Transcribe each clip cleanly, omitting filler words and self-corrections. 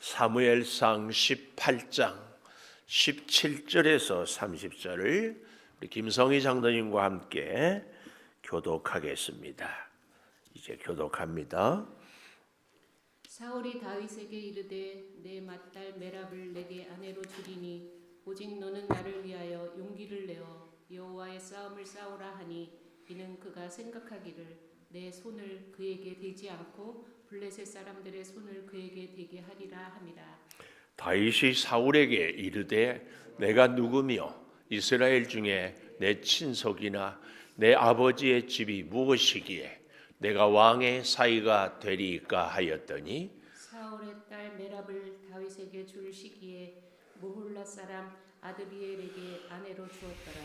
사무엘상 18장 17절에서 30절을 우리 김성희 장로님과 함께 교독하겠습니다. 이제 교독합니다. 사울이 다윗에게 이르되 내 맏딸 메랍을 내게 아내로 주리니 오직 너는 나를 위하여 용기를 내어 여호와의 싸움을 싸우라 하니 이는 그가 생각하기를 내 손을 그에게 대지 않고 블레셋 사람들의 손을 그에게 대게 하리라 함이라. 다윗이 사울에게 이르되 내가 누구며 이스라엘 중에 내 친속이나 내 아버지의 집이 무엇이기에 내가 왕의 사위가 되리이까 하였더니 사울의 딸 메랍을 다윗에게 줄 시기에 모홀라 사람 아드비엘에게 아내로 주었더라.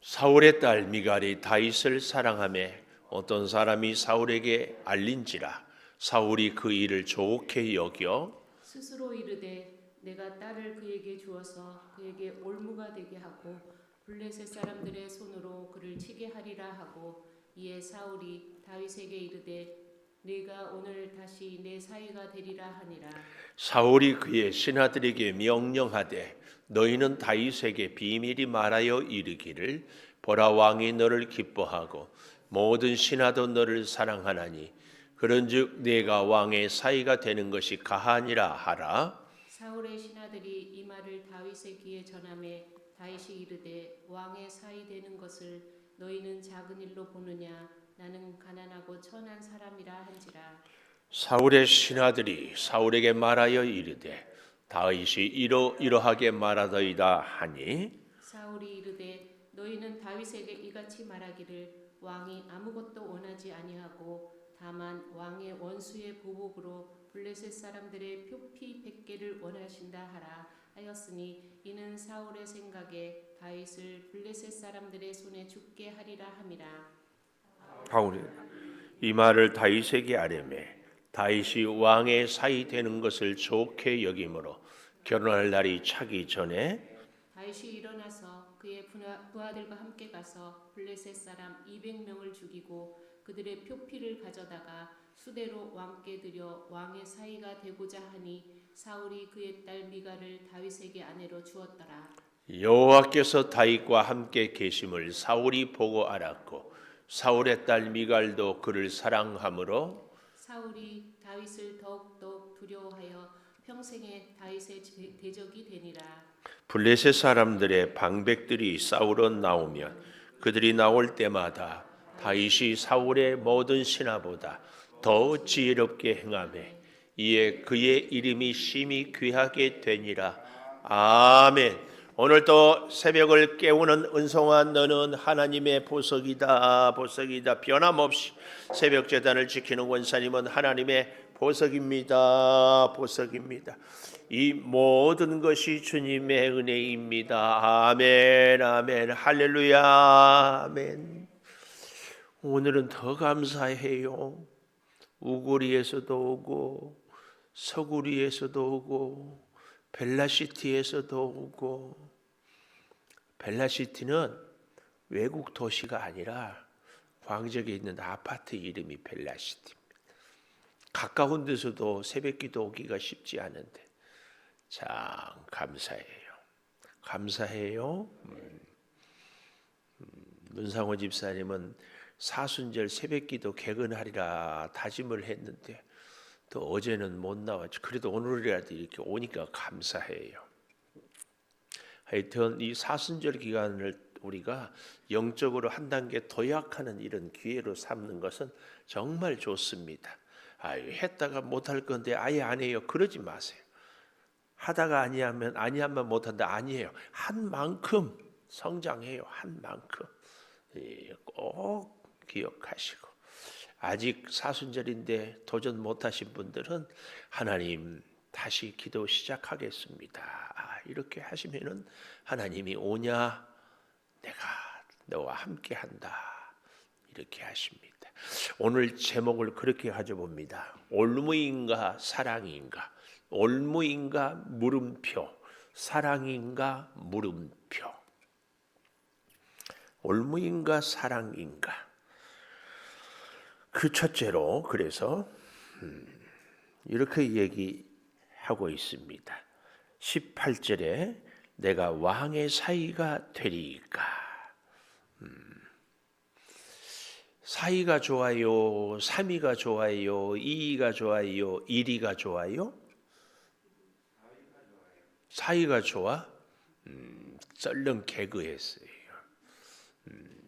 사울의 딸 미갈이 다윗을 사랑하며 어떤 사람이 사울에게 알린지라 사울이 그 일을 좋게 여겨 스스로 이르되 내가 딸을 그에게 주어서 그에게 올무가 되게 하고 블레셋 사람들의 손으로 그를 치게 하리라 하고 이에 사울이 다윗에게 이르되 네가 오늘 다시 내 사위가 되리라 하니라. 사울이 그의 신하들에게 명령하되 너희는 다윗에게 비밀히 말하여 이르기를 보라 왕이 너를 기뻐하고 모든 신하도 너를 사랑하나니 그런즉 네가 왕의 사위가 되는 것이 가하니라 하라. 사울의 신하들이 이 말을 다윗의 귀에 전하매 다윗이 이르되 왕의 사위 되는 것을 너희는 작은 일로 보느냐 나는 가난하고 천한 사람이라 한지라. 사울의 신하들이 사울에게 말하여 이르되 다윗이 이러하게 말하더이다 하니 사울이 이르되 너희는 다윗에게 이같이 말하기를 왕이 아무것도 원하지 아니하고 다만 왕의 원수의 보복으로 블레셋 사람들의 표피 100개를 원하신다 하라 하였으니 이는 사울의 생각에 다윗을 블레셋 사람들의 손에 죽게 하리라 함이라. 사울이 이 말을 다윗에게 아뢰매 다윗이 왕의 사위 되는 것을 좋게 여김으로 결혼할 날이 차기 전에 다윗이 일어나서 그의 부하들과 함께 가서 블레셋 사람 200명을 죽이고 그들의 표피를 가져다가 수대로 왕께 드려 왕의 사위가 되고자 하니 사울이 그의 딸 미갈을 다윗에게 아내로 주었더라. 여호와께서 다윗과 함께 계심을 사울이 보고 알았고 사울의 딸 미갈도 그를 사랑하므로 사울이 다윗을 더욱더 두려워하여 평생에 다윗의 대적이 되니라. 블레셋 사람들의 방백들이 싸우러 나오면 그들이 나올 때마다 다윗이 사울의 모든 신하보다 더 지혜롭게 행하매 이에 그의 이름이 심히 귀하게 되니라. 아멘. 오늘도 새벽을 깨우는 은송한 너는 하나님의 보석이다. 보석이다. 변함없이 새벽 제단을 지키는 원사님은 하나님의 보석입니다. 보석입니다. 이 모든 것이 주님의 은혜입니다. 아멘. 아멘. 할렐루야. 아멘. 오늘은 더 감사해요. 우고리에서도 오고 서구리에서도 오고 벨라시티에서도 오고. 벨라시티는 외국 도시가 아니라 광적에 있는 아파트 이름이 벨라시티입니다. 가까운 데서도 새벽기도 오기가 쉽지 않은데 참 감사해요. 감사해요. 문상호 집사님은 사순절 새벽기도 개근하리라 다짐을 했는데 또 어제는 못 나왔죠. 그래도 오늘이라도 이렇게 오니까 감사해요. 하여튼 이 사순절 기간을 우리가 영적으로 한 단계 도약하는 이런 기회로 삼는 것은 정말 좋습니다. 했다가 못할 건데 아예 안 해요. 그러지 마세요. 하다가 아니하면 못한다. 아니에요. 한 만큼 성장해요. 한 만큼. 꼭 기억하시고 아직 사순절인데 도전 못하신 분들은 하나님 다시 기도 시작하겠습니다. 이렇게 하시면은 하나님이 오냐 내가 너와 함께한다 이렇게 하십니다. 오늘 제목을 그렇게 가져봅니다. 올무인가 사랑인가? 올무인가 물음표? 사랑인가 물음표? 올무인가 사랑인가? 그 첫째로 그래서 이렇게 하고 있습니다. 18절에 내가 왕의 사위가 되리이까. 사위가 좋아요? 3위가 좋아요? 2위가 좋아요? 1위가 좋아요? 사위가 좋아? 썰렁 개그했어요.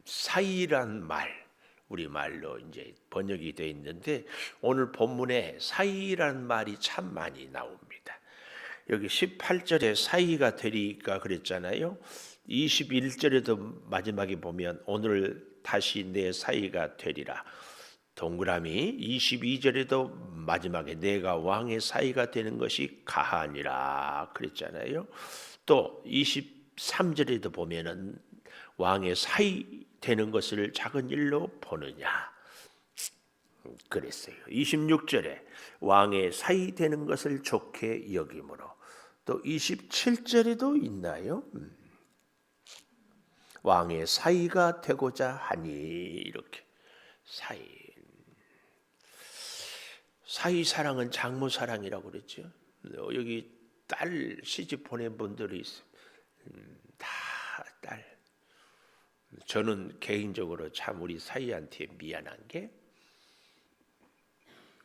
사위란 말, 우리말로 이제 번역이 되어 있는데 오늘 본문에 사위란 말이 참 많이 나옵니다. 여기 18절에 사위가 되리까 그랬잖아요. 21절에도 마지막에 보면 오늘 다시 내 사위가 되리라. 동그라미 22절에도 마지막에 내가 왕의 사위가 되는 것이 가하니라 그랬잖아요. 또 23절에도 보면은 왕의 사위 되는 것을 작은 일로 보느냐 그랬어요. 26절에 왕의 사위 되는 것을 좋게 여김으로. 또 27절에도 있나요? 왕의 사위가 되고자 하니 이렇게 사위 사랑은 장모 사랑이라고 그랬죠. 여기 딸 시집 보낸 분들이 있어요. 다 딸. 저는 개인적으로 참 우리 사위한테 미안한 게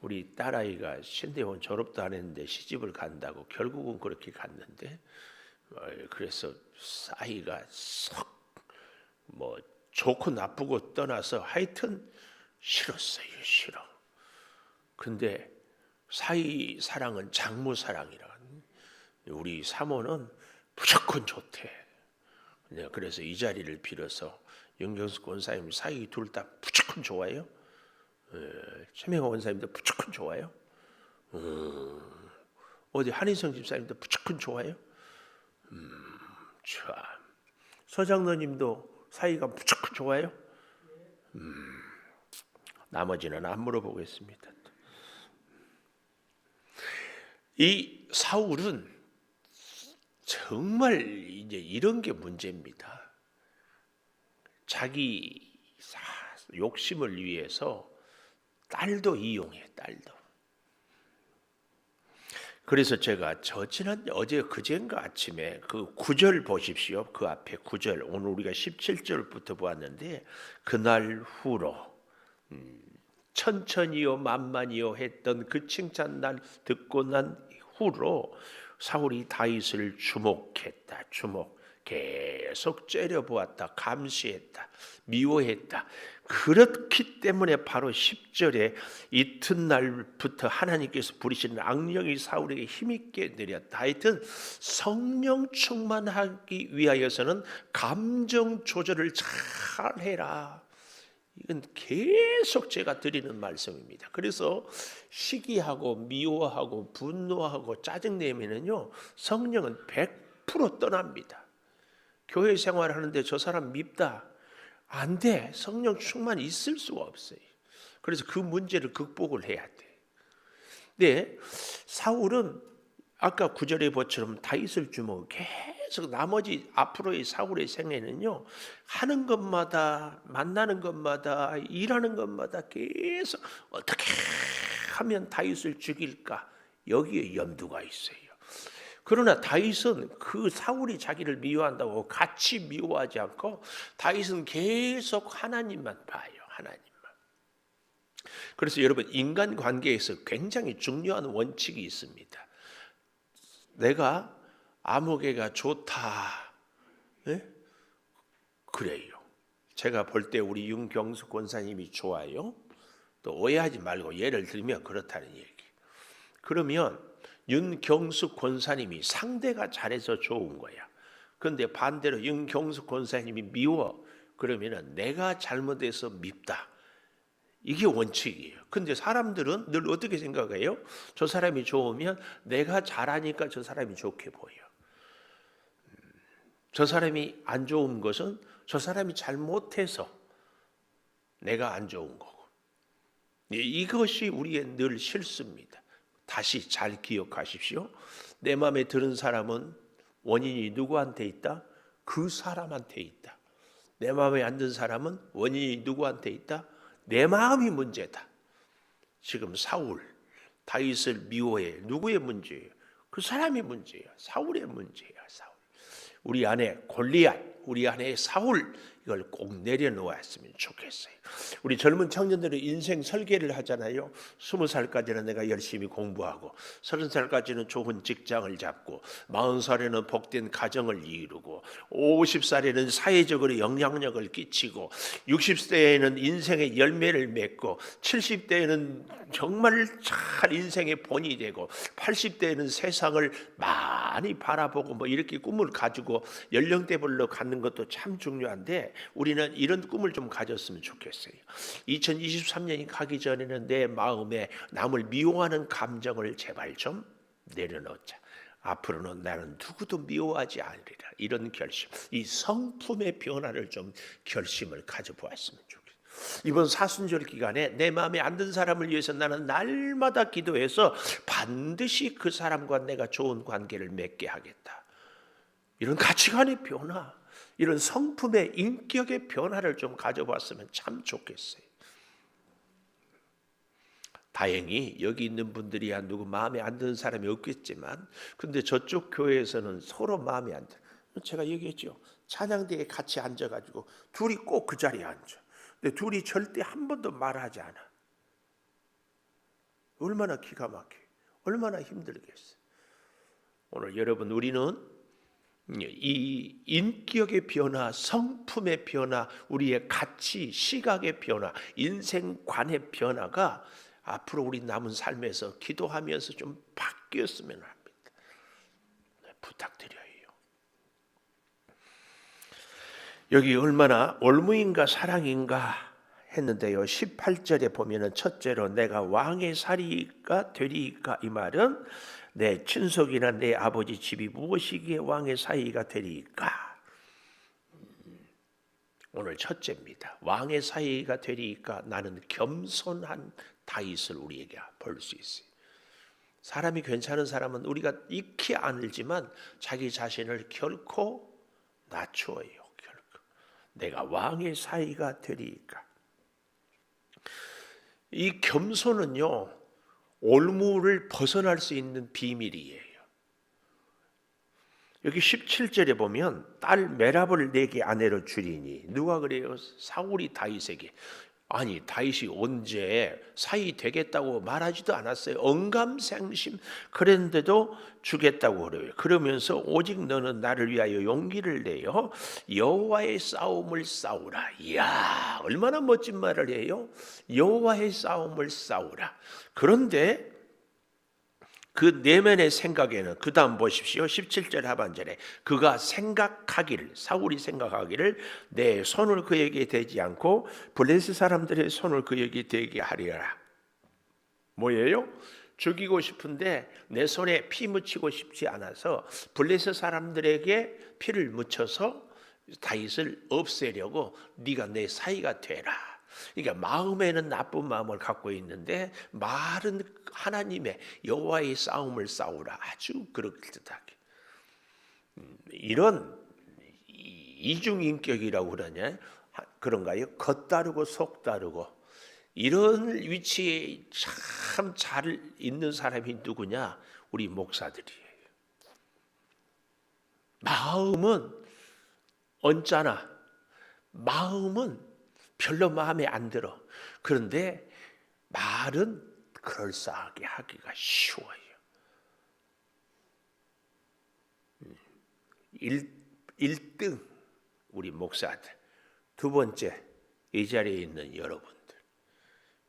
우리 딸아이가 신대원 졸업도 안 했는데 시집을 간다고 결국은 그렇게 갔는데 그래서 사위가 썩 뭐 좋고 나쁘고 떠나서 하여튼 싫었어요. 싫어. 근데 사위 사랑은 장모 사랑이라. 우리 사모는 무조건 좋대. 그래서 이 자리를 빌어서 영경숙 원사님 사위 둘 다 무조건 좋아요. 최명호 원사님도 무조건 좋아요. 어디 한인성 집사님도 무조건 좋아요. 참. 서장로님도 사위가 무조건 좋아요. 나머지는 안 물어보겠습니다. 이 사울은 정말 이제 이런 게 문제입니다. 자기 욕심을 위해서 딸도 이용해, 딸도. 그래서 제가 어제 그젠가 아침에 그 9절 보십시오. 그 앞에 9절. 오늘 우리가 17절부터 보았는데 그날 후로 천천히요 만만히요 했던 그 칭찬날 듣고 난 후로 사울이 다윗을 주목했다. 계속 째려보았다. 감시했다. 미워했다. 그렇기 때문에 바로 10절에 이튿날부터 하나님께서 부리시는 악령이 사울에게 힘있게 내렸다. 하여튼 성령 충만하기 위하여서는 감정 조절을 잘 해라. 이건 계속 제가 드리는 말씀입니다. 그래서 시기하고 미워하고 분노하고 짜증내면은요 성령은 100% 떠납니다. 교회 생활하는데 저 사람 밉다. 안 돼. 성령 충만 있을 수가 없어요. 그래서 그 문제를 극복을 해야 돼. 근데 사울은 아까 9절에 보처럼 다윗을 주목 계속 나머지 앞으로의 사울의 생애는요 하는 것마다 만나는 것마다 일하는 것마다 계속 어떻게 하면 다윗을 죽일까 여기에 염두가 있어요. 그러나 다윗은 그 사울이 자기를 미워한다고 같이 미워하지 않고 다윗은 계속 하나님만 봐요. 하나님만. 그래서 여러분 인간관계에서 굉장히 중요한 원칙이 있습니다. 내가 아무개가 좋다. 네? 그래요. 제가 볼 때 우리 윤경숙 권사님이 좋아요. 또 오해하지 말고 예를 들면 그렇다는 얘기. 그러면 윤경숙 권사님이 상대가 잘해서 좋은 거야. 그런데 반대로 윤경숙 권사님이 미워. 그러면 내가 잘못해서 밉다. 이게 원칙이에요. 근데 사람들은 늘 어떻게 생각해요? 저 사람이 좋으면 내가 잘하니까 저 사람이 좋게 보여. 저 사람이 안 좋은 것은 저 사람이 잘못해서 내가 안 좋은 거고. 이것이 우리의 늘 실수입니다. 다시 잘 기억하십시오. 내 마음에 드는 사람은 원인이 누구한테 있다? 그 사람한테 있다. 내 마음에 안 드는 사람은 원인이 누구한테 있다? 내 마음이 문제다. 지금 사울, 다윗을 미워해. 누구의 문제예요? 그 사람이 문제예요. 사울의 문제예요. 사울. 우리 안에 골리앗, 우리 안에 사울, 이걸 꼭 내려놓았으면 좋겠어요. 우리 젊은 청년들은 인생 설계를 하잖아요. 20살까지는 내가 열심히 공부하고 30살까지는 좋은 직장을 잡고 40살에는 복된 가정을 이루고 50살에는 사회적으로 영향력을 끼치고 60세에는 인생의 열매를 맺고 70대에는 정말 잘 인생의 본이 되고 80대에는 세상을 많이 바라보고 뭐 이렇게 꿈을 가지고 연령대별로 갖는 것도 참 중요한데 우리는 이런 꿈을 좀 가졌으면 좋겠어요. 2023년이 가기 전에는 내 마음에 남을 미워하는 감정을 제발 좀 내려놓자. 앞으로는 나는 누구도 미워하지 않으리라. 이런 결심, 이 성품의 변화를 좀 결심을 가져보았으면 좋겠어요. 이번 사순절 기간에 내 마음에 안 든 사람을 위해서 나는 날마다 기도해서 반드시 그 사람과 내가 좋은 관계를 맺게 하겠다. 이런 가치관의 변화, 이런 성품의 인격의 변화를 좀 가져봤으면 참 좋겠어요. 다행히 여기 있는 분들이야 누구 마음에 안 드는 사람이 없겠지만 근데 저쪽 교회에서는 서로 마음에 안 들어요. 제가 얘기했죠. 찬양대에 같이 앉아가지고 둘이 꼭 그 자리에 앉아. 근데 둘이 절대 한 번도 말하지 않아. 얼마나 기가 막혀. 얼마나 힘들겠어. 오늘 여러분 우리는 이 인격의 변화, 성품의 변화, 우리의 가치, 시각의 변화, 인생관의 변화가 앞으로 우리 남은 삶에서 기도하면서 좀 바뀌었으면 합니다. 부탁드려요. 여기 얼마나 올무인가 사랑인가 했는데요. 18절에 보면은 첫째로 내가 왕의 사리가 되리이까 이 말은 내 친속이나 내 아버지 집이 무엇이기에 왕의 사위가 되리이까. 오늘 첫째입니다. 왕의 사위가 되리이까. 나는 겸손한 다윗을 우리에게 볼 수 있어요. 사람이 괜찮은 사람은 우리가 익히 안을지만 자기 자신을 결코 낮추어요. 결코. 내가 왕의 사위가 되리이까. 이 겸손은요, 올무를 벗어날 수 있는 비밀이에요. 여기 17절에 보면 딸 메랍을 내게 아내로 주리니 누가 그래요? 사울이 다윗에게. 아니 다윗이 언제 사위 되겠다고 말하지도 않았어요. 언감생심 그랬는데도 주겠다고 그래요. 그러면서 오직 너는 나를 위하여 용기를 내어 여호와의 싸움을 싸우라. 이야 얼마나 멋진 말을 해요. 여호와의 싸움을 싸우라. 그런데 그 내면의 생각에는 그 다음 보십시오. 17절 하반절에 그가 생각하기를 사울이 생각하기를 내 손을 그에게 대지 않고 블레셋 사람들의 손을 그에게 대게 하리라. 뭐예요? 죽이고 싶은데 내 손에 피 묻히고 싶지 않아서 블레셋 사람들에게 피를 묻혀서 다윗을 없애려고 네가 내 사위가 되라. 그러니까 마음에는 나쁜 마음을 갖고 있는데 말은 하나님의 여호와의 싸움을 싸우라. 아주 그럴듯하게. 이런 이중인격이라고 그러냐? 그런가요? 겉다르고 속다르고 이런 위치에 참 잘 있는 사람이 누구냐? 우리 목사들이에요. 마음은 언짢아. 마음은 별로 마음에 안 들어. 그런데 말은 그럴싸하게 하기가 쉬워요. 1등 우리 목사들. 두 번째 이 자리에 있는 여러분들.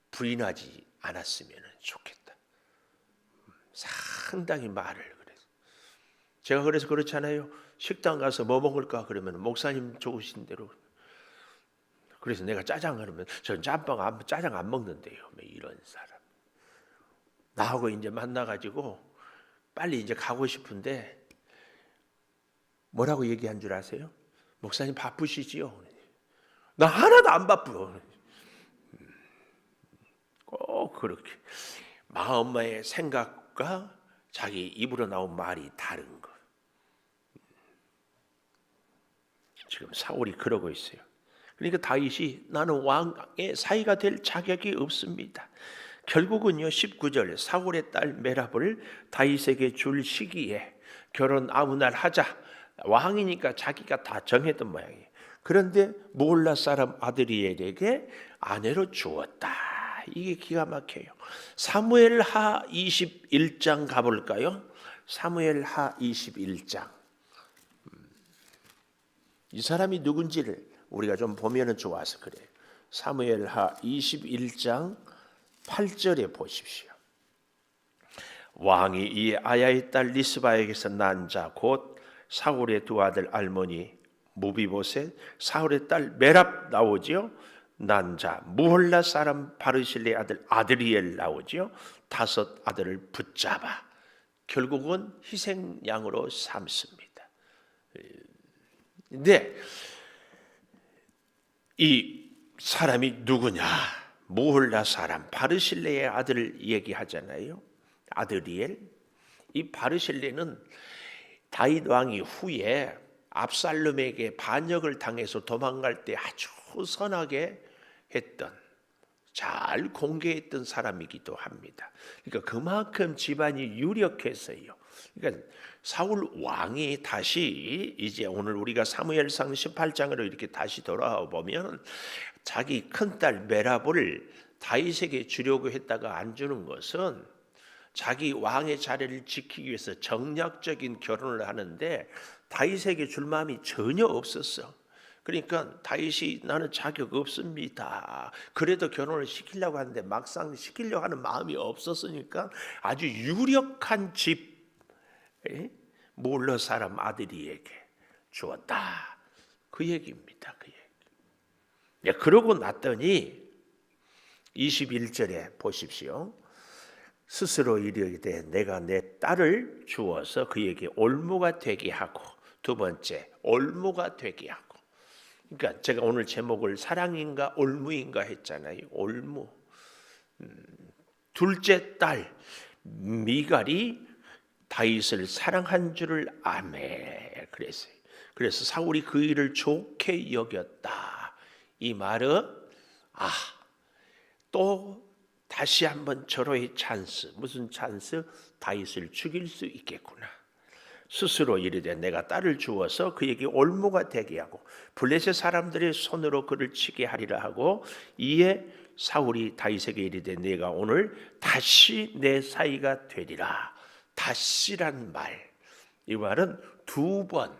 부인하지 않았으면 좋겠다. 상당히 말을 그래서. 제가 그래서 그렇잖아요. 식당 가서 뭐 먹을까 그러면 목사님 좋으신 대로. 그래서 내가 짜장 그러면 저는 짜장 안 먹는데요. 이런 사람. 나하고 이제 만나가지고 빨리 이제 가고 싶은데 뭐라고 얘기한 줄 아세요? 목사님 바쁘시지요? 나 하나도 안 바쁘. 꼭 그렇게 마음의 생각과 자기 입으로 나온 말이 다른 거. 지금 사울이 그러고 있어요. 그러니까 다윗이 나는 왕의 사위가 될 자격이 없습니다. 결국은요 19절 사울의 딸 메랍을 다윗에게 줄 시기에 결혼 아무 날 하자, 왕이니까 자기가 다 정했던 모양이에요. 그런데 무올라 사람 아드리엘에게 아내로 주었다. 이게 기가 막혀요. 사무엘하 21장 가볼까요? 사무엘하 21장. 이 사람이 누군지를 우리가 좀 보면은 좋아서 그래요. 사무엘하 21장 8절에 보십시오. 왕이 이 아야의 딸 리스바에게서 난 자 곧 사울의 두 아들 알모니 무비보셋, 사울의 딸 메랍 나오지요. 난 자 무홀라 사람 바르실레 아들 아드리엘 나오지요. 5 아들을 붙잡아 결국은 희생양으로 삼습니다. 근데 이 사람이 누구냐? 무홀라 사람 바르실레의 아들을 얘기하잖아요. 아드리엘. 이 바르실레는 다윗 왕이 후에 압살롬에게 반역을 당해서 도망갈 때 아주 선하게 했던, 잘 공개했던 사람이기도 합니다. 그러니까 그만큼 집안이 유력했어요. 그러니까 사울 왕이 다시 이제 오늘 우리가 사무엘상 18장으로 이렇게 다시 돌아와 보면 자기 큰딸 메랍을 다윗에게 주려고 했다가 안 주는 것은 자기 왕의 자리를 지키기 위해서 정략적인 결혼을 하는데 다윗에게 줄 마음이 전혀 없었어. 그러니까 다윗이 나는 자격 없습니다. 그래도 결혼을 시키려고 하는데 막상 시키려고 하는 마음이 없었으니까 아주 유력한 집 몰러 사람 아들이에게 주었다. 그 얘기입니다. 그 얘기. 네, 그러고 났더니 21절에 보십시오. 스스로 이르되 내가 내 딸을 주어서 그에게 올무가 되게 하고, 두 번째 올무가 되게 하고. 그러니까 제가 오늘 제목을 사랑인가 올무인가 했잖아요. 올무. 둘째 딸 미갈이 다윗을 사랑한 줄을 아매 그랬어요. 그래서 사울이 그 일을 좋게 여겼다. 이 말은 또 다시 한번 절호의 찬스. 무슨 찬스? 다윗을 죽일 수 있겠구나. 스스로 이르되 내가 딸을 주어서 그에게 올무가 되게 하고 블레셋 사람들의 손으로 그를 치게 하리라 하고, 이에 사울이 다윗에게 이르되 내가 오늘 다시 내 사이가 되리라. 다시란 말, 이 말은 2번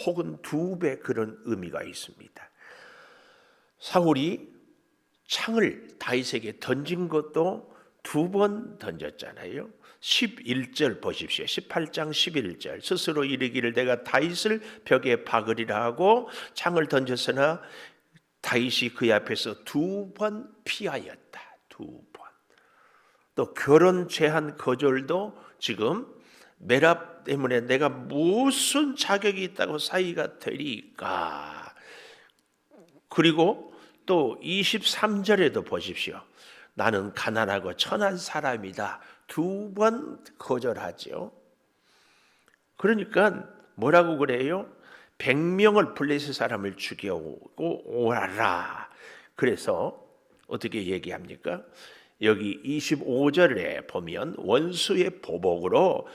혹은 2배 그런 의미가 있습니다. 사울이 창을 다윗에게 던진 것도 2번 던졌잖아요. 11절 보십시오. 18장 11절 스스로 이르기를 내가 다윗을 벽에 박으리라 하고 창을 던졌으나 다윗이 그 앞에서 2번 피하였다. 2번. 또 결혼 제한 거절도 지금 메랍 때문에 내가 무슨 자격이 있다고 사이가 되리까. 그리고 또 23절에도 보십시오. 나는 가난하고 천한 사람이다. 2번 거절하죠. 그러니까 뭐라고 그래요? 100명을 블레셋 사람을 죽여오고 오라라. 그래서 어떻게 얘기합니까? 여기 25절에 보면 원수의 보복으로,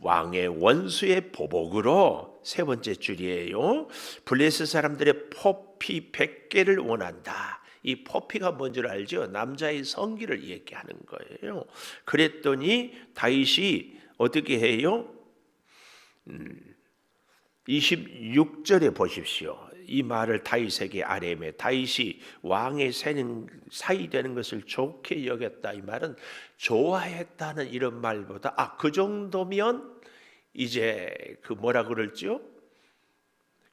왕의 원수의 보복으로 세 번째 줄이에요. 블레셋 사람들의 포피 100개를 원한다. 이 포피가 뭔지 알죠? 남자의 성기를 얘기하는 거예요. 그랬더니 다윗이 어떻게 해요? 26절에 보십시오. 이 말을 다윗에게 아뢰매 다윗이 왕의 사이 되는 것을 좋게 여겼다. 이 말은 좋아했다는 이런 말보다 그 정도면 이제 그 뭐라 그럴지요?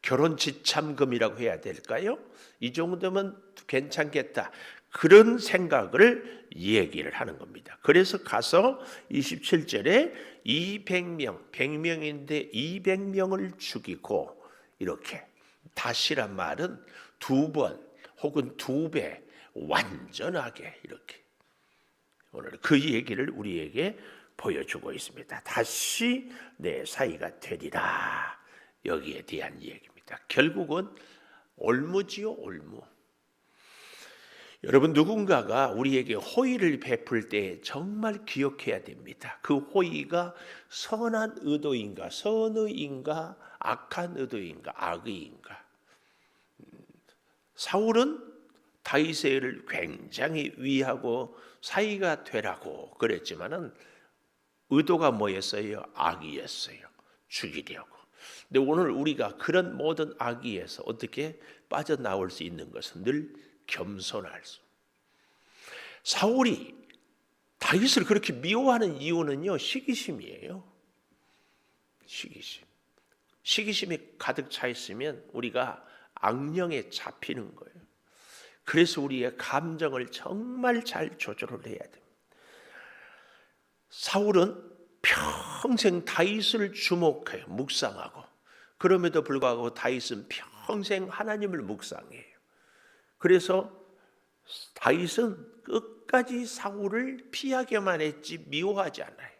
결혼 지참금이라고 해야 될까요? 이 정도면 괜찮겠다. 그런 생각을 얘기를 하는 겁니다. 그래서 가서 27절에 200명, 100명인데 200명을 죽이고, 이렇게 다시란 말은 2번 혹은 2배 완전하게 이렇게 오늘 그 얘기를 우리에게 보여주고 있습니다. 다시 내 사이가 되리라. 여기에 대한 얘기입니다. 결국은 올무지요, 올무. 여러분, 누군가가 우리에게 호의를 베풀 때 정말 기억해야 됩니다. 그 호의가 선한 의도인가, 선의인가, 악한 의도인가, 악의인가. 사울은 다윗을 굉장히 위하고 사이가 되라고 그랬지만은 의도가 뭐였어요? 악이었어요. 죽이려고. 근데 오늘 우리가 그런 모든 악의에서 어떻게 빠져나올 수 있는 것은 늘 겸손할 수. 사울이 다윗을 그렇게 미워하는 이유는요, 시기심이에요. 시기심. 시기심이 가득 차 있으면 우리가 악령에 잡히는 거예요. 그래서 우리의 감정을 정말 잘 조절을 해야 됩니다. 사울은 평생 다윗을 주목해요. 묵상하고. 그럼에도 불구하고 다윗은 평생 하나님을 묵상해요. 그래서 다윗은 끝까지 사울을 피하게만 했지 미워하지 않아요.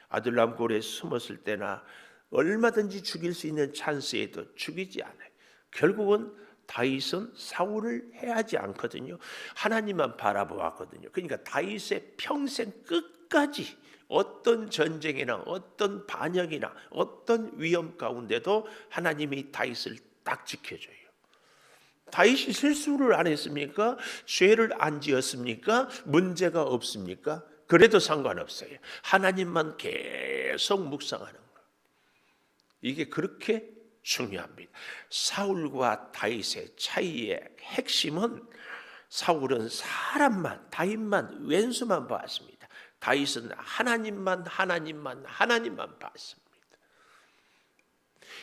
아둘람 굴에 숨었을 때나 얼마든지 죽일 수 있는 찬스에도 죽이지 않아요. 결국은 다윗은 사울을 해하지 않거든요. 하나님만 바라보았거든요. 그러니까 다윗의 평생 끝까지 어떤 전쟁이나 어떤 반역이나 어떤 위험 가운데도 하나님이 다윗을 딱 지켜줘요. 다윗이 실수를 안 했습니까? 죄를 안 지었습니까? 문제가 없습니까? 그래도 상관없어요. 하나님만 계속 묵상하는 거. 이게 그렇게 중요합니다. 사울과 다윗의 차이의 핵심은 사울은 사람만, 다윗만, 왼수만 봤습니다. 다윗은 하나님만 봤습니다.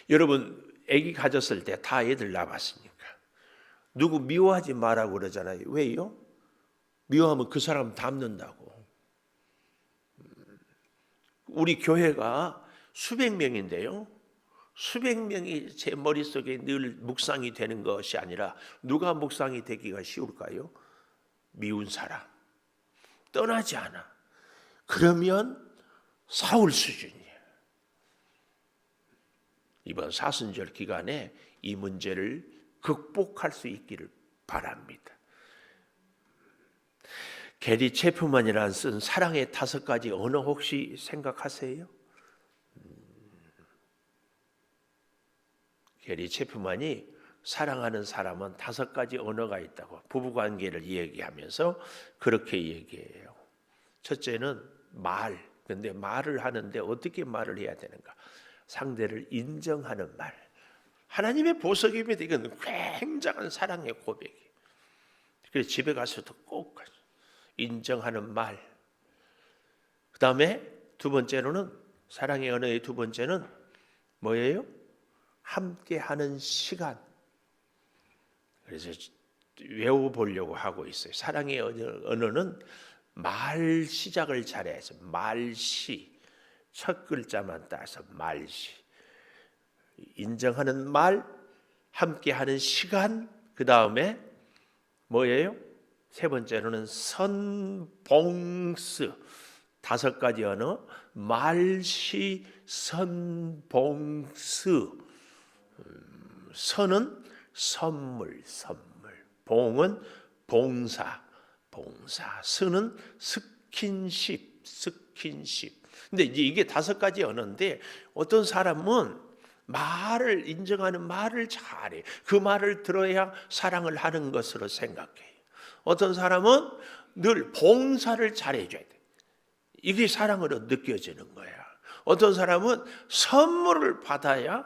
여러분, 아기 가졌을 때 다 애들 낳았습니까? 누구 미워하지 말라고 그러잖아요. 왜요? 미워하면 그 사람 닮는다고. 우리 교회가 수백 명인데요. 수백 명이 제 머릿속에 늘 묵상이 되는 것이 아니라 누가 묵상이 되기가 쉬울까요? 미운 사람. 떠나지 않아. 그러면 사울 수준이에요. 이번 사순절 기간에 이 문제를 극복할 수 있기를 바랍니다. 게리 체프만이라는 쓴 사랑의 5가지 언어 혹시 생각하세요? 게리 체프만이 사랑하는 사람은 5가지 언어가 있다고 부부관계를 얘기하면서 그렇게 얘기해요. 첫째는 말. 근데 말을 하는데 어떻게 말을 해야 되는가? 상대를 인정하는 말. 하나님의 보석입니다. 이건 굉장한 사랑의 고백이에요. 그래서 집에 가서도 꼭 인정하는 말. 그 다음에 2번째로는 사랑의 언어의 2번째는 뭐예요? 함께하는 시간. 그래서 외워보려고 하고 있어요. 사랑의 언어는 말 시작을 잘해서 말시. 첫 글자만 따서 말시. 인정하는 말, 함께하는 시간, 그 다음에 뭐예요? 3번째로는 선봉스. 5가지 언어. 말시, 선봉스. 선은 선물. 봉은 봉사. 스는 스킨십. 근데 이제 이게 5가지 언어인데 어떤 사람은 말을 인정하는 말을 잘해. 그 말을 들어야 사랑을 하는 것으로 생각해요. 어떤 사람은 늘 봉사를 잘해줘야 돼. 이게 사랑으로 느껴지는 거야. 어떤 사람은 선물을 받아야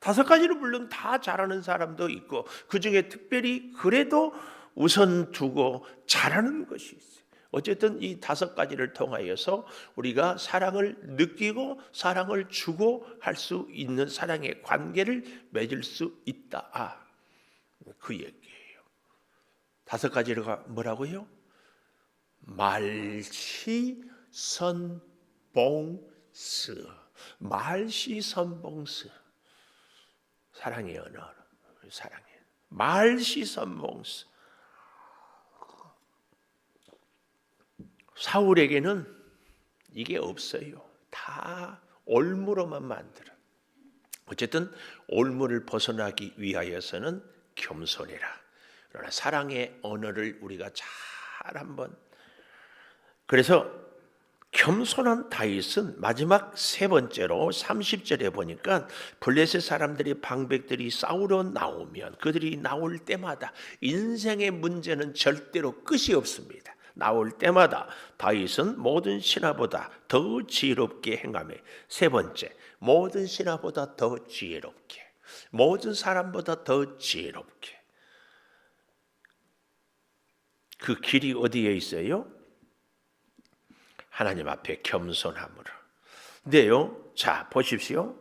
5가지를 물론 다 잘하는 사람도 있고 그중에 특별히 그래도 우선 두고 잘하는 것이 있어요. 어쨌든 이 5가지를 통하여서 우리가 사랑을 느끼고 사랑을 주고 할 수 있는 사랑의 관계를 맺을 수 있다. 그 얘기예요. 5가지가 뭐라고요? 말시선봉스. 말시선봉스. 사랑의 언어. 사랑의 말시선봉스. 사울에게는 이게 없어요. 다 올무로만 만들어. 어쨌든 올무를 벗어나기 위하여서는 겸손해라. 그러나 사랑의 언어를 우리가 잘 한번, 그래서 겸손한 다윗은 마지막 세 번째로 30절에 보니까 블레셋 사람들이 방백들이 싸우러 나오면 그들이 나올 때마다 인생의 문제는 절대로 끝이 없습니다. 나올 때마다 다윗은 모든 신하보다 더 지혜롭게 행하며, 세 번째, 모든 신하보다 더 지혜롭게, 모든 사람보다 더 지혜롭게. 그 길이 어디에 있어요? 하나님 앞에 겸손함으로. 근데요, 자 보십시오.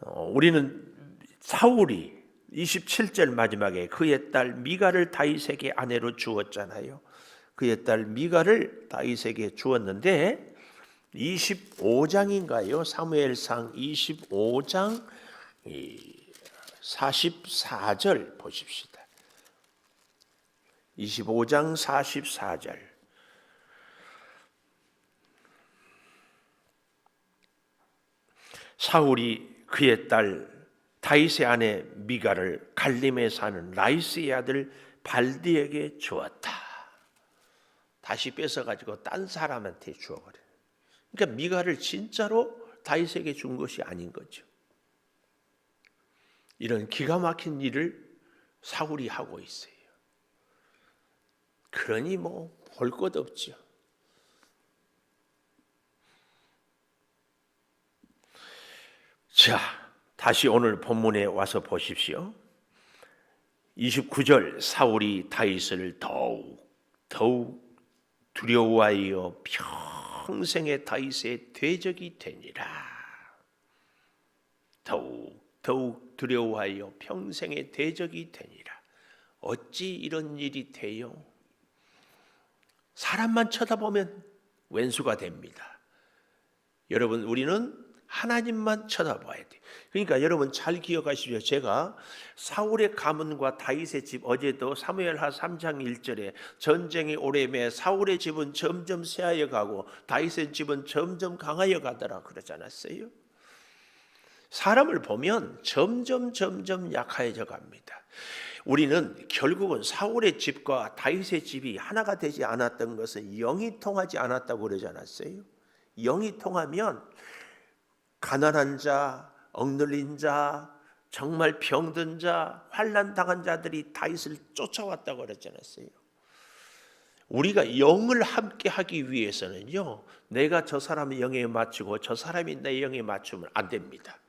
우리는 사울이 27절 마지막에 그의 딸 미갈을 다윗에게 아내로 주었잖아요. 그의 딸 미갈을 다윗에게 주었는데 25장인가요? 사무엘상 25장 44절 보십시다. 25장 44절. 사울이 그의 딸 다윗의 아내 미갈을 갈림에 사는 라이스의 아들 발디에게 주었다. 다시 뺏어가지고 딴 사람한테 주어버려요. 그러니까 미갈을 진짜로 다윗에게 준 것이 아닌 거죠. 이런 기가 막힌 일을 사울이 하고 있어요. 그러니 뭐 볼 것 없죠. 자, 다시 오늘 본문에 와서 보십시오. 29절, 사울이 다윗을 더욱 두려워하여 평생의 다윗의 대적이 되니라. 더욱 두려워하여 평생의 대적이 되니라. 어찌 이런 일이 돼요? 사람만 쳐다보면 왼수가 됩니다. 여러분, 우리는 하나님만 쳐다봐야 돼. 그러니까 여러분 잘 기억하십시오. 제가 사울의 가문과 다윗의 집, 어제도 사무엘하 3장 1절에 전쟁이 오래매 사울의 집은 점점 쇠하여 가고 다윗의 집은 점점 강하여 가더라 그러지 않았어요? 사람을 보면 점점 약해져 갑니다. 우리는 결국은 사울의 집과 다윗의 집이 하나가 되지 않았던 것은 영이 통하지 않았다고 그러지 않았어요? 영이 통하면 가난한 자, 억눌린 자, 정말 병든 자, 환난 당한 자들이 다윗을 쫓아왔다고 그러지 않았어요? 우리가 영을 함께 하기 위해서는요, 내가 저 사람의 영에 맞추고 저 사람이 내 영에 맞추면 안 됩니다.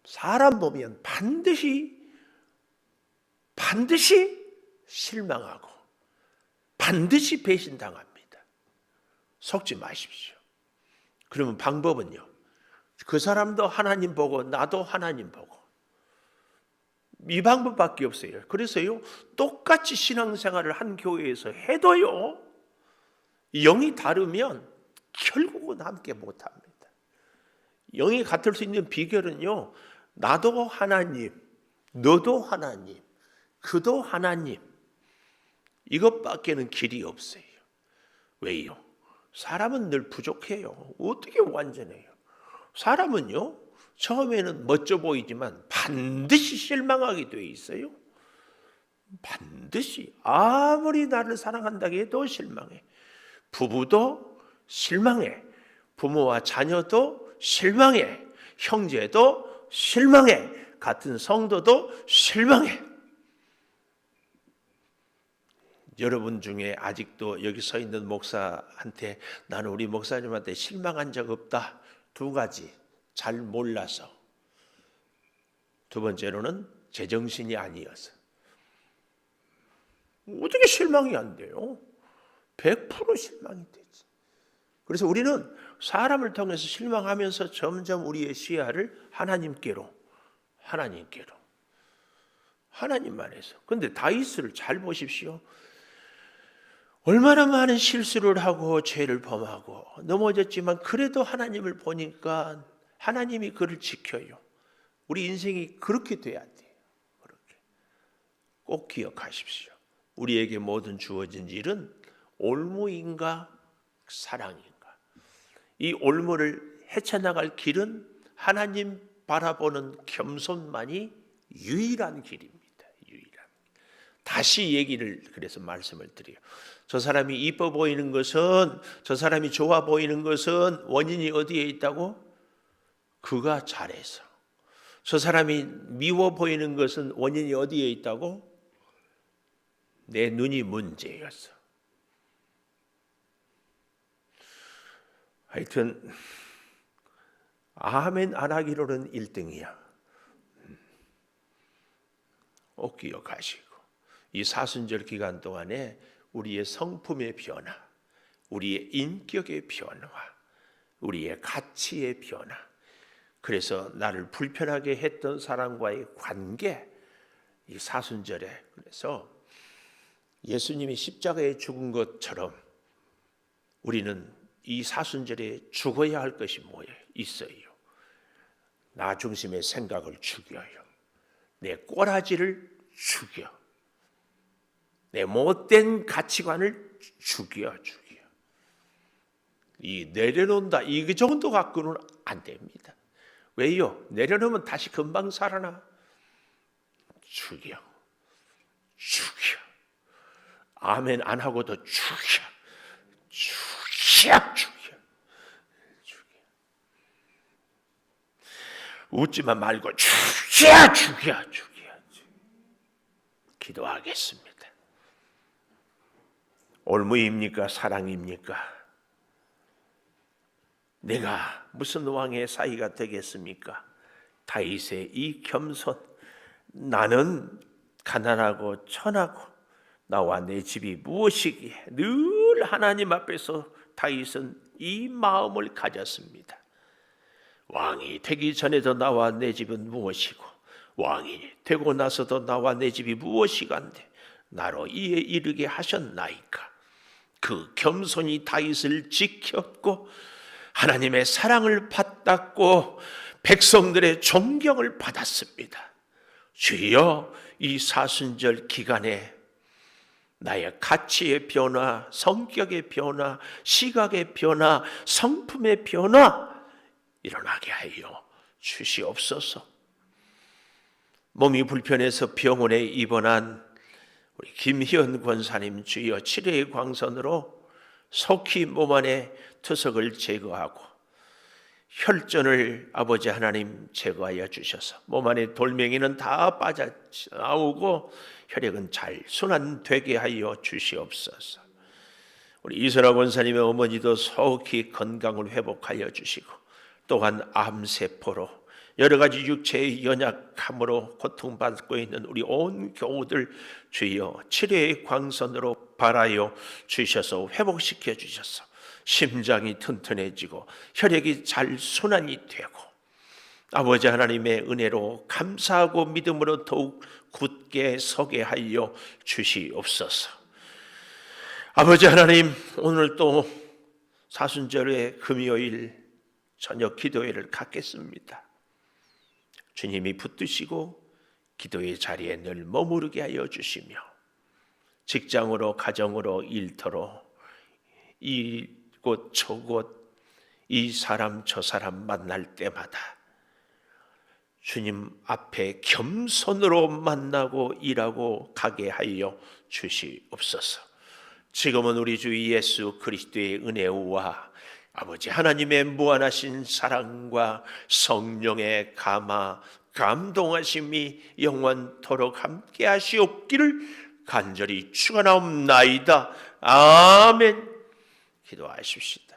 사람 보면 반드시 실망하고 반드시 배신당합니다. 속지 마십시오. 그러면 방법은요, 그 사람도 하나님 보고 나도 하나님 보고, 이 방법밖에 없어요. 그래서요, 똑같이 신앙생활을 한 교회에서 해도요, 영이 다르면 결국은 함께 못합니다. 영이 같을 수 있는 비결은요, 나도 하나님, 너도 하나님, 그도 하나님, 이것밖에는 길이 없어요. 왜요? 사람은 늘 부족해요. 어떻게 완전해요? 사람은요, 처음에는 멋져 보이지만 반드시 실망하게 돼 있어요. 반드시 아무리 나를 사랑한다고 해도 실망해. 부부도 실망해. 부모와 자녀도 실망해. 형제도 실망해. 같은 성도도 실망해. 여러분 중에 아직도 여기 서 있는 목사한테 나는 우리 목사님한테 실망한 적 없다. 두 가지, 잘 몰라서. 두 번째로는 제정신이 아니어서. 어떻게 실망이 안 돼요? 100% 실망이 되지. 그래서 우리는 사람을 통해서 실망하면서 점점 우리의 시야를 하나님께로 하나님만 해서. 그런데 다윗을 잘 보십시오. 얼마나 많은 실수를 하고 죄를 범하고 넘어졌지만 그래도 하나님을 보니까 하나님이 그를 지켜요. 우리 인생이 그렇게 돼야 돼요. 그렇게. 꼭 기억하십시오. 우리에게 모든 주어진 일은 올무인가 사랑인가. 이 올무를 헤쳐나갈 길은 하나님 바라보는 겸손만이 유일한 길입니다. 유일한. 다시 얘기를 그래서 말씀을 드려요. 저 사람이 이뻐 보이는 것은, 저 사람이 좋아 보이는 것은 원인이 어디에 있다고? 그가 잘해서. 저 사람이 미워 보이는 것은 원인이 어디에 있다고? 내 눈이 문제였어. 하여튼 아멘 안 하기로는 1등이야. 꼭 기억하시고 이 사순절 기간 동안에 우리의 성품의 변화, 우리의 인격의 변화, 우리의 가치의 변화, 그래서 나를 불편하게 했던 사람과의 관계, 이 사순절에 그래서 예수님이 십자가에 죽은 것처럼 우리는 이 사순절에 죽어야 할 것이 뭐예요? 있어요. 나 중심의 생각을 죽여요. 내 꼬라지를 죽여. 내 못된 가치관을 죽여. 이 내려놓는다, 이 정도 갖고는 안 됩니다. 왜요? 내려놓으면 다시 금방 살아나. 죽여. 아멘 안 하고도 죽여. 웃지만 말고 죽여. 기도하겠습니다. 올무입니까? 사랑입니까? 내가 무슨 왕의 사이가 되겠습니까? 다윗의 이 겸손, 나는 가난하고 천하고 나와 내 집이 무엇이기에, 늘 하나님 앞에서 다윗은 이 마음을 가졌습니다. 왕이 되기 전에도 나와 내 집은 무엇이고 왕이 되고 나서도 나와 내 집이 무엇이간데 나로 이에 이르게 하셨나이까. 그 겸손이 다윗을 지켰고 하나님의 사랑을 받았고 백성들의 존경을 받았습니다. 주여, 이 사순절 기간에 나의 가치의 변화, 성격의 변화, 시각의 변화, 성품의 변화 일어나게 하여 주시옵소서. 몸이 불편해서 병원에 입원한 우리 김희연 권사님, 주여 치료의 광선으로 속히 몸 안에 투석을 제거하고 혈전을 아버지 하나님 제거하여 주셔서 몸 안에 돌멩이는 다 빠져나오고 혈액은 잘 순환되게 하여 주시옵소서. 우리 이선아 권사님의 어머니도 속히 건강을 회복하여 주시고 또한 암세포로 여러 가지 육체의 연약함으로 고통받고 있는 우리 온 교우들 주여 치료의 광선으로 발하여 주셔서 회복시켜 주셔서 심장이 튼튼해지고 혈액이 잘 순환이 되고 아버지 하나님의 은혜로 감사하고 믿음으로 더욱 굳게 서게 하여 주시옵소서. 아버지 하나님, 오늘 또 사순절의 금요일 저녁 기도회를 갖겠습니다. 주님이 붙드시고 기도의 자리에 늘 머무르게 하여 주시며 직장으로, 가정으로, 일터로 이곳 저곳 이 사람 저 사람 만날 때마다 주님 앞에 겸손으로 만나고 일하고 가게 하여 주시옵소서. 지금은 우리 주 예수 그리스도의 은혜와 아버지 하나님의 무한하신 사랑과 성령의 감화 감동하심이 영원토록 함께 하시옵기를 간절히 축원하옵나이다. 아멘. 기도하십시오.